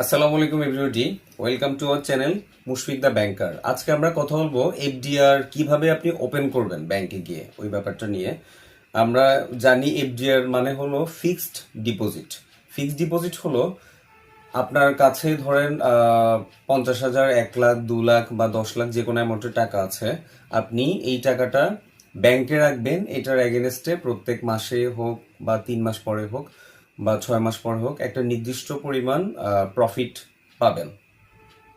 আসসালামু আলাইকুম everybody, welcome to our channel Mushfiq the banker. আজকে আমরা কথা বলবো এফডিআর কিভাবে আপনি ওপেন করবেন ব্যাংকে গিয়ে, ওই ব্যাপারটা নিয়ে। আমরা জানি এফডিআর মানে হলো ফিক্সড ডিপোজিট। ফিক্সড ডিপোজিট হলো আপনার কাছে ধরেন 50,000, 1 লাখ, 2 লাখ বা 10 লাখ যে কোনো অ্যামাউন্টের টাকা আছে, আপনি এই টাকাটা ব্যাংকে রাখবেন। এটার এগেনস্টে প্রত্যেক মাসে হোক বা 3 মাস পরে হোক বা 6 মাস পরে হোক একটা নির্দিষ্ট পরিমাণ প্রফিট পাবেন।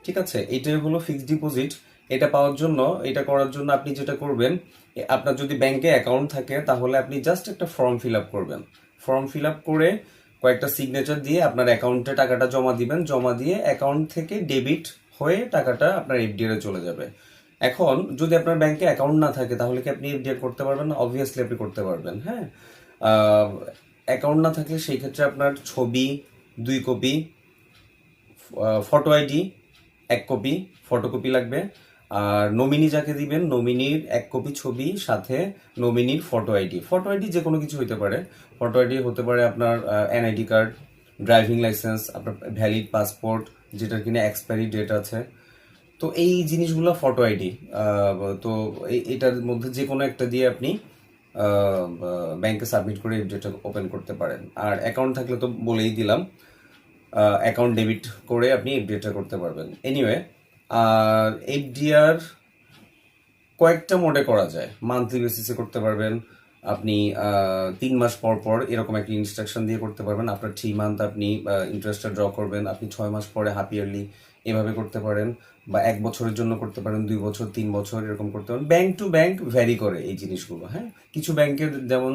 ঠিক আছে, এটাই হলো ফিক্সড ডিপোজিট। এটা পাওয়ার জন্য, এটা করার জন্য আপনি যেটা করবেন, আপনার যদি ব্যাংকে অ্যাকাউন্ট থাকে তাহলে আপনি জাস্ট একটা ফর্ম ফিল আপ করবেন। ফর্ম ফিল আপ করে কয়েকটা সিগনেচার দিয়ে আপনার অ্যাকাউন্টে টাকাটা জমা দিবেন। জমা দিয়ে অ্যাকাউন্ট থেকে ডেবিট হয়ে টাকাটা আপনার এফডিআর এ চলে যাবে। এখন যদি আপনার ব্যাংকে অ্যাকাউন্ট না থাকে তাহলে কি আপনি এফডিআর করতে পারবেন না? অবভিয়াসলি আপনি করতে পারবেন। হ্যাঁ, অ্যাকাউন্ট না থাকলে সেই ক্ষেত্রে আপনার ছবি 2 copy, photo ID 1 copy, photocopy লাগবে। আর নমিনি যাকে দিবেন, নমিনির 1 কপি ছবি, সাথে নমিনির ফটো আইডি। ফটো আইডি যে কোনো কিছু হতে পারে। ফটো আইডি হতে পারে আপনার এনআইডি কার্ড, ড্রাইভিং লাইসেন্স, আপনার ভ্যালিড পাসপোর্ট যেটার কিনা এক্সপায়ারি ডেট আছে। তো এই জিনিসগুলো ফটো আইডি। তো এটার মধ্যে যে কোনো একটা দিয়ে আপনি ব্যাংকে সাবমিট করে ডেটা ওপেন করতে পারেন। আর অ্যাকাউন্ট থাকলে তো বলেই দিলাম, অ্যাকাউন্ট ডেবিট করে আপনি এফডিআরটা করতে পারবেন। এনিওয়ে, আর এফডিআর কয়েকটা মোডে করা যায়। মান্থলি বেসিসে করতে পারবেন আপনি, 3 মাস পর পর এরকম একটা ইনস্ট্রাকশন দিয়ে করতে পারবেন। আপনার 3 মান্থ আপনি ইন্টারেস্টটা ড্র করবেন, আপনি 6 মাস পরে হাফ ইয়ারলি এভাবে করতে পারেন, বা 1 বছরের জন্য করতে পারেন, 2 বছর, 3 বছর এরকম করতে পারেন। ব্যাংক টু ব্যাংক ভ্যারি করে এই জিনিসগুলো। হ্যাঁ, কিছু ব্যাংকের যেমন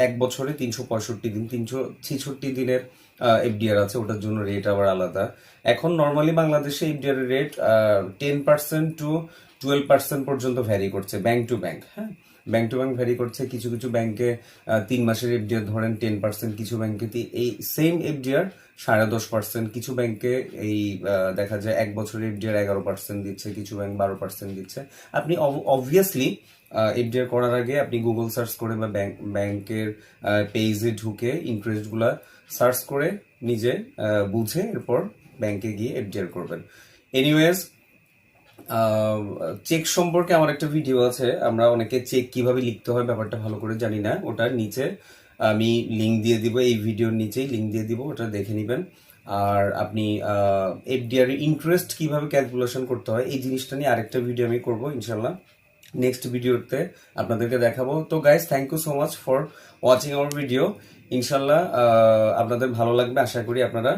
1 বছরে 365 দিন, 366 দিনের এফডিআর আছে, ওটার জন্য রেট আবার আলাদা। এখন নর্মালি বাংলাদেশে এফডিআর এর রেট 10% টু 12% পর্যন্ত ভ্যারি করছে ব্যাংক টু ব্যাংক। হ্যাঁ, ব্যাংক টু ব্যাংক ভ্যারি করছে। কিছু কিছু ব্যাংকে 3 মাসের এফডিআর ধরেন 10%, কিছু ব্যাংকে এই সেম এফডিআর 10.5%, কিছু ব্যাংকে এই দেখা যায় 1 বছরের এফডিআর 11% দিচ্ছে, কিছু ব্যাংক 12% দিচ্ছে। আপনি অবভিয়াসলি এফডিআর করার আগে আপনি গুগল সার্চ করে বা ব্যাংকের পেজে ঢুকে ইন্টারেস্ট গুলা সার্চ করে নিজে বুঝে এরপর ব্যাংকে গিয়ে এফডিআর করবেন। এনিওয়েজ, চেক সম্পর্কে আমার একটা ভিডিও আছে। আমরা অনেকে চেক কিভাবে লিখতে হয় ব্যাপারটা ভালো করে জানি না। ওটার নিচে আমি লিঙ্ক দিয়ে দিব, এই ভিডিওর নিচেই লিঙ্ক দিয়ে দিব, ওটা দেখে নেবেন। আর আপনি এফডিআর এর ইন্টারেস্ট কিভাবে ক্যালকুলেশন করতে হয় এই জিনিসটা নিয়ে আরেকটা ভিডিও আমি করব ইনশাল্লাহ। নেক্সট ভিডিওতে আপনাদেরকে দেখাবো। তো guys, thank you so much for watching our video. ইনশাল্লাহ আপনাদের ভালো লাগবে, আশা করি আপনারা